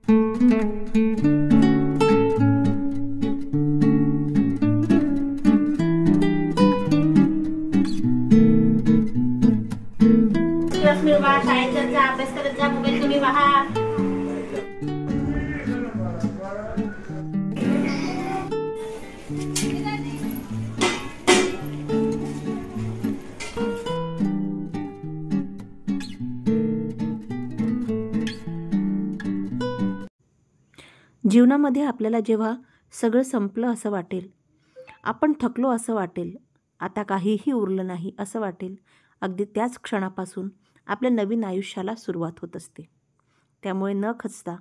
अभ्यास करत जा, मोबाईल कमी पहा. जीवनामध्ये आपल्याला जेव्हा सगळं संपलं असं वाटेल, आपण थकलो असं वाटेल, आता काहीही उरलं नाही असं वाटेल, अगदी त्याच क्षणापासून आपल्या नवीन आयुष्याला सुरुवात होत असते. त्यामुळे न खचता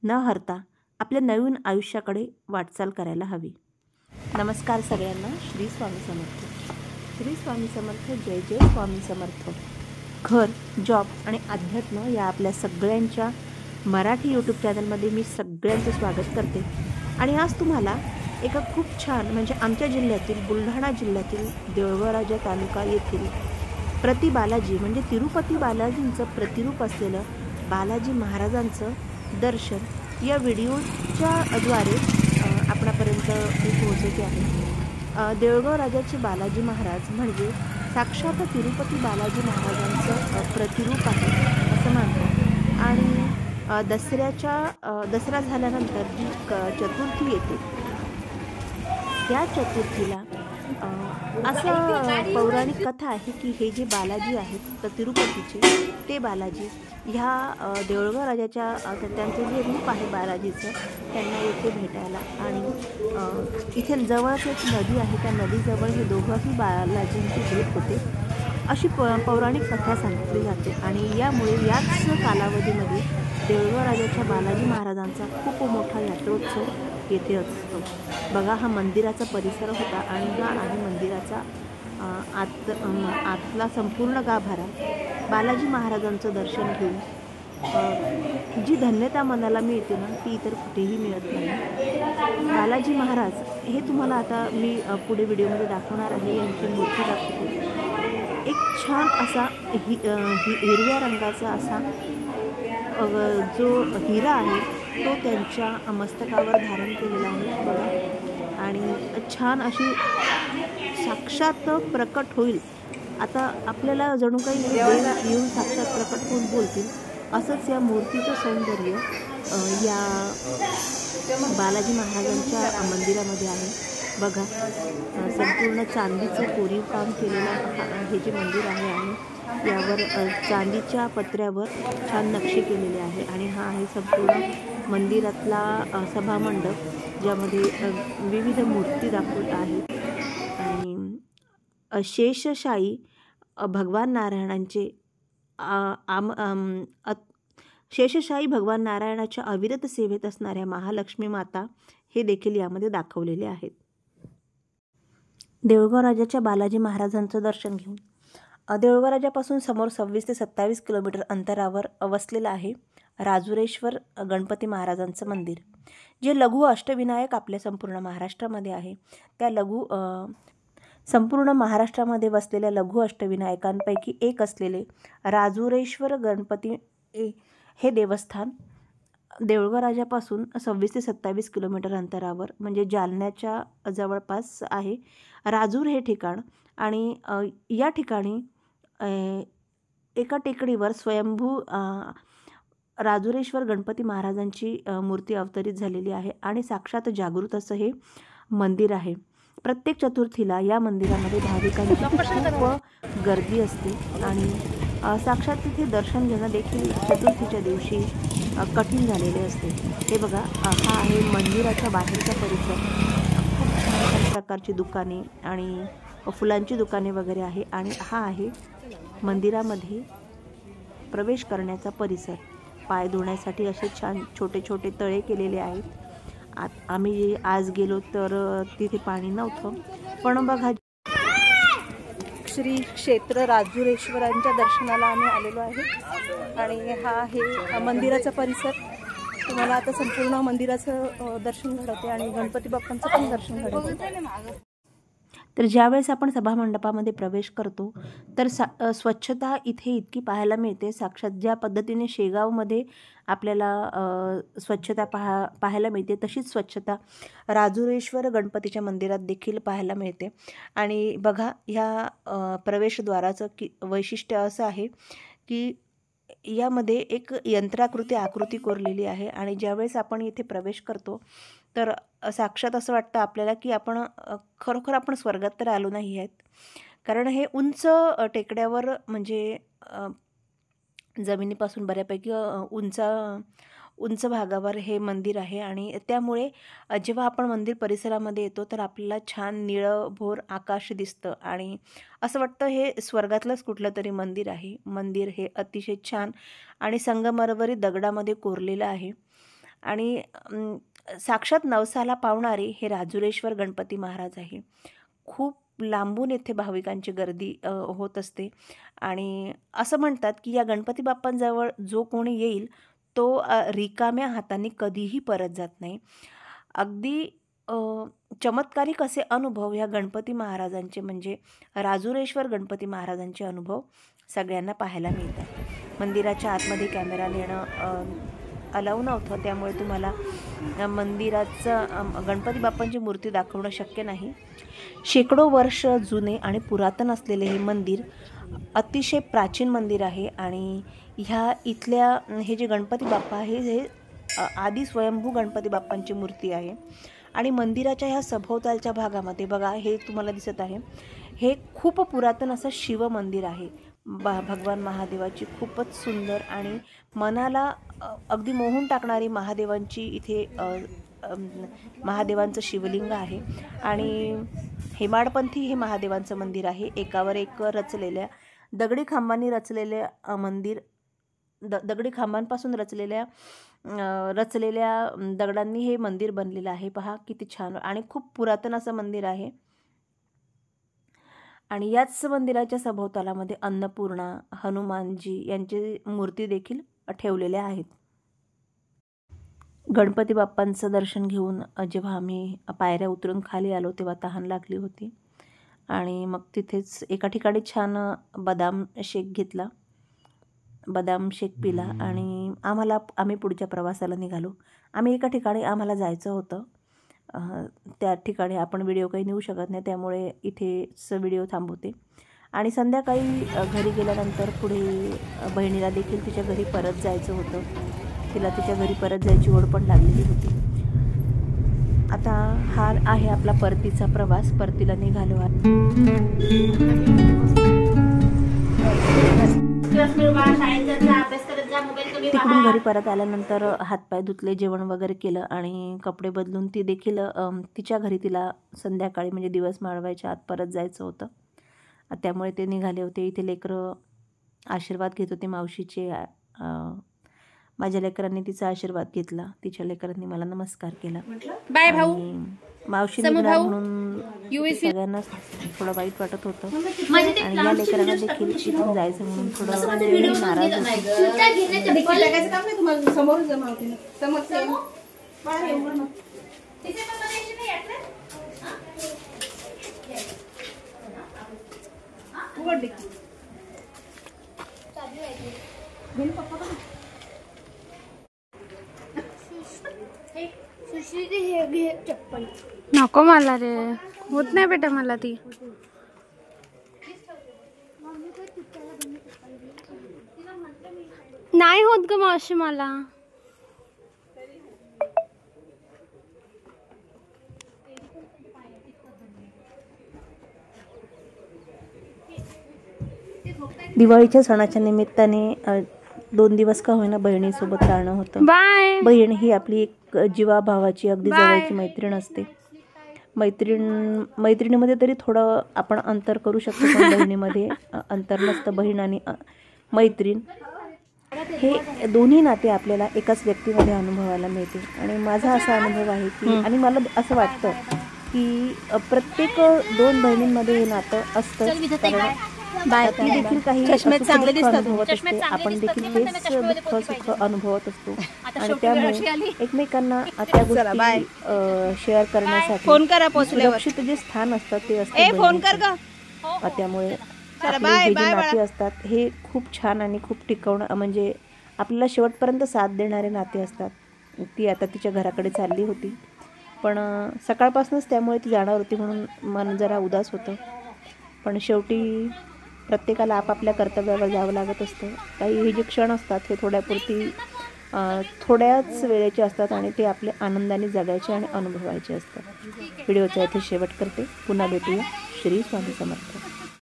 न हरता आपल्या नवीन आयुष्याकडे वाटचाल करायला हवी. नमस्कार सगळ्यांना. श्री स्वामी समर्थ. श्री स्वामी समर्थ. जय जय स्वामी समर्थ. घर, जॉब आणि अध्यात्म या आपल्या सगळ्यांच्या मराठी यूट्यूब चॅनलमध्ये मी सगळ्यांचं स्वागत करते. आणि आज तुम्हाला एका खूप छान म्हणजे आमच्या जिल्ह्यातील बुलढाणा जिल्ह्यातील देऊळगाव तालुका येथील प्रति बालाजी म्हणजे तिरुपती बालाजींचं प्रतिरूप असलेलं बालाजी महाराजांचं दर्शन या व्हिडिओच्या द्वारे आपणापर्यंत मी पोहोचवते आहे. देऊळगाव राजाचे बालाजी महाराज म्हणजे साक्षात तिरुपती बालाजी महाराजांचं प्रतिरूप आहे असं मानतात. आणि दसरा झाल्यानंतर जी चतुर्थी येते त्या चतुर्थीला असं पौराणिक कथा आहे की हे जे बालाजी आहेत तर तिरुपतीचे ते बालाजी ह्या देऊळगाव राजाच्या त्यांचं जे रूप आहे बालाजीचं त्यांना येथे भेटायला. आणि इथे जवळच एक नदी आहे, त्या नदीजवळ हे दोघंही बालाजींची भेट होते अशी पौराणिक कथा सांगितली जाते. आणि यामुळे याच कालावधीमध्ये देऊळगाव राजाच्या बालाजी महाराजांचा खूप मोठा यात्रोत्सव येथे असतो. बघा, हा मंदिराचा परिसर होता आणि हा आहे मंदिराचा आतला संपूर्ण गाभारा. बालाजी महाराजांचं दर्शन घेऊन जी धन्यता मनाला मिळते ना ती इतर कुठेही मिळत नाही. बालाजी महाराज हे तुम्हाला आता मी पुढे व्हिडिओमध्ये दाखवणार आहे. यांची मूर्ती दाखवते. एक छान असा हिरव्या रंगाचा असा जो हिरा आहे तो त्यांच्या मस्तकावर धारण केलेला आहे बघा. आणि छान अशी साक्षात प्रकट होईल. आता आपल्याला जणू काही देव येऊन साक्षात प्रकट होऊन बोलतील असंच या मूर्तीचं सौंदर्य या बालाजी महाराजांच्या मंदिरामध्ये आहे बघा. संपूर्ण चांदीचं कोरीव काम केलेलं हे जे मंदिर आहे आणि यावर चांदीच्या पत्र्यावर छान नक्षी केलेले आहे. आणि हा आहे संपूर्ण मंदिरातला सभामंडप ज्यामध्ये विविध मूर्ती दाखवत आहेत. आणि शेषशाही भगवान नारायणांचे शेषशाही भगवान नारायणाच्या अविरत सेवेत असणाऱ्या महालक्ष्मी माता हे देखील यामध्ये दाखवलेले आहेत. देऊळगाव राजाच्या बालाजी महाराजांचं दर्शन घेऊन देऊळगाव राजापासून समोर 26 ते 27 किलोमीटर अंतरावर वसलेलं आहे राजुरेश्वर गणपती महाराजांचं मंदिर, जे लघु अष्टविनायक आपल्या संपूर्ण महाराष्ट्रामध्ये आहे. त्या संपूर्ण महाराष्ट्रामध्ये वसलेल्या लघु अष्टविनायकांपैकी एक असलेले राजुरेश्वर गणपती हे देवस्थान देऊळगाव राजापासून 26 ते 27 किलोमीटर अंतरावर म्हणजे जालन्याच्या जवळपास आहे राजूर हे ठिकाण. आणि या ठिकाणी एका टेकडीवर स्वयंभू राजुरेश्वर गणपती महाराजांची मूर्ती अवतरित झालेली आहे आणि साक्षात जागृत असं हे मंदिर आहे. प्रत्येक चतुर्थीला या मंदिरामध्ये भाविकांची खूप गर्दी असते आणि साक्षात तिथे दर्शन घेणं देखील चतुर्थीच्या दिवशी कठीण झालेले असते. हे बघा, हा आहे मंदिराच्या बाहेरचा परिसर. खूप छान प्रकारची दुकाने आणि फुलांची दुकाने वगैरे आहे. आणि हा आहे मंदिरामध्ये प्रवेश करण्याचा परिसर. पाय धुण्यासाठी असे छान छोटे छोटे तळे केलेले आहेत. आम्ही आज गेलो तर तिथे पाणी नव्हतं, पण बघा श्री क्षेत्र राजुरेश्वरांच्या दर्शनाला आम्ही आलेलो आहे. आणि हा आहे मंदिराचा परिसर. तुम्हाला आता संपूर्ण मंदिराचं दर्शन घडते आणि गणपती बाप्पांचं पण दर्शन घडते. तर ज्यावेळेस आपण सभामंडपामध्ये प्रवेश करतो तर स्वच्छता इथे इतकी पाहायला मिळते. साक्षात ज्या पद्धतीने शेगावमध्ये आपल्याला स्वच्छता पाहायला मिळते तशीच स्वच्छता राजुरेश्वर गणपतीच्या मंदिरात देखील पाहायला मिळते. आणि बघा ह्या प्रवेशद्वाराचं वैशिष्ट्य असं आहे की यामध्ये एक यंत्राकृती आकृती कोरलेली आहे आणि ज्यावेळेस आपण इथे प्रवेश करतो तर साक्षात असं वाटतं आपल्याला की आपण खरोखर आपण स्वर्गात तर आलो नाही आहेत. कारण हे उंच टेकड्यावर म्हणजे जमिनीपासून बऱ्यापैकी उंच भागावर हे मंदिर आहे आणि त्यामुळे जेव्हा आपण मंदिर परिसरामध्ये येतो तर आपल्याला छान निळभोर आकाश दिसतं आणि असं वाटतं हे स्वर्गातलंच कुठलं तरी मंदिर आहे. मंदिर हे अतिशय छान आणि संगमरवरी दगडामध्ये कोरलेलं आहे आणि साक्षात नवसाला पावणारे हे राजुरेश्वर गणपती महाराज आहे. खूप लांबून येथे भाविकांची गर्दी होत असते आणि असं म्हणतात की या गणपती बाप्पांजवळ जो कोणी येईल तो रिकाम्या हाताने कधीही परत जात नाही. अगदी चमत्कारिक असे अनुभव या गणपती महाराजांचे म्हणजे राजुरेश्वर गणपती महाराजांचे अनुभव सगळ्यांना पाहायला मिळतात. मंदिराच्या आतमध्ये कॅमेरा नेणं अलाऊ नव्हतं, त्यामुळे तुम्हाला मंदिराचं गणपती बाप्पांची मूर्ती दाखवणं शक्य नाही. शेकडो वर्ष जुने आणि पुरातन असलेले हे मंदिर अतिशय प्राचीन मंदिर आहे आणि ह्या इथल्या हे जे गणपती बाप्पा आहे हे आदी स्वयंभू गणपती बाप्पांची मूर्ती आहे. आणि मंदिराच्या ह्या सभोवतालच्या भागामध्ये बघा हे तुम्हाला दिसत आहे हे खूप पुरातन असं शिव मंदिर आहे. भगवान महादेवाची खूपच सुंदर आणि मनाला अगदी मोहून टाकणारी महादेवांची इथे महादेवांचं शिवलिंग आहे आणि हेमाडपंथी हे महादेवांचं मंदिर आहे. एकावर एक रचलेल्या दगडी खांबांनी रचलेल्या मंदिर दगडी खांबांपासून रचलेल्या दगडांनी हे मंदिर बनलेलं आहे. पहा किती छान आणि खूप पुरातन असं मंदिर आहे. आणि याच मंदिराच्या सभोवतालामध्ये अन्नपूर्णा, हनुमानजी यांची मूर्ती देखील ठेवलेल्या आहेत. गणपती बाप्पांचं दर्शन घेऊन जेव्हा आम्ही पायऱ्या उतरून खाली आलो तेव्हा तहान लागली होती आणि मग तिथेच एका ठिकाणी छान बदाम शेक घेतला, बदाम शेक पिला आणि आम्ही पुढच्या प्रवासाला निघालो. आम्ही एका ठिकाणी आम्हाला जायचं होतं, त्या ठिकाणी आपण व्हिडिओ काही नेऊ शकत नाही त्यामुळे इथेच व्हिडिओ थांबवते. आणि संध्याकाळी घरी गेल्यानंतर पुढे बहिणीला देखील तिच्या घरी परत जायचं होतं. तिला तिच्या घरी परत जायची ओढ पण लागलेली होती. आता हा आहे आपला परतीचा प्रवास. परतीला निघालो आहे. तिकडून घरी परत आल्यानंतर हातपाय धुतले, जेवण वगैरे केलं आणि कपडे बदलून ती देखील तिच्या घरी तिला संध्याकाळी म्हणजे दिवस माळवायच्या आत परत जायचं होतं. त्यामुळे ते निघाले होते. इथे लेकरं आशीर्वाद घेत होते मावशीचे. माझ्या लेकरांनी तिचा आशीर्वाद घेतला, तिच्या लेकरांनी मला नमस्कार केला. बाय भाऊ. मावशी निघणार म्हणून सगळ्यांना थोडं वाईट वाटत होतं आणि या लेकरांना देखील इथून जायचं म्हणून थोडं नाराज नको मला रे, होत नाही बेटा मला ती. नाही होत ग मावशी मला. दिवाळीच्या सणाच्या निमित्ताने 2 दिवस का होईना बहिणीसोबत राहणं होतं. बाय. बहीण ही आपली एक जीवाभावाची अगदी जवळची मैत्रीण असते. मैत्रिणीमध्ये तरी थोडं आपण अंतर करू शकतो पण बहिणीमध्ये अंतर नसतं. बहीण आणि मैत्रीण हे दोन्ही नाते आपल्याला एकाच व्यक्तीमध्ये अनुभवायला मिळते आणि माझा असा अनुभव आहे की आणि मला असं वाटतं की प्रत्येक 2 बहिणींमध्ये हे नातं असतं. कारण ती देखील काही चष्मे सुख चांगले दुःख दिसतात. अनुभवत चष्मे असते. चांगले आपण दिसतात देखील म्हणून त्यांना तेच चष्मे दुःख दुखत सुख पाहिजे. अनुभवत असतो आता आणि शेवटी रशी त्यामुळे आली. एकमेकांना त्या चला, बाय. गोष्टी शेअर करण्यासाठी फोन करा पोचल्यावर. सुरक्षित जे स्थान असतात ते असते फोन कर बहिणीचे. ग. त्यामुळे चला, आपले बाय, हे जे बाय, नाते बाळा. असतात हे खूप छान आणि खूप टिकवणं म्हणजे आपल्याला शेवटपर्यंत साथ देणारे नाते असतात. ती आता तिच्या घराकडे चालली होती, पण सकाळपासूनच त्यामुळे ती जाणार होती म्हणून मन जरा उदास होतं. पण शेवटी प्रत्येकाला आपापल्या कर्तव्यावर जावं लागत असतं. काही हे जे क्षण असतात हे थोड्याच वेळेचे असतात आणि ते आपले आनंदाने जगायचे आणि अनुभवायचे असतात. व्हिडिओचा इथे शेवट करते. पुन्हा भेटूया. श्री स्वामी समर्थ.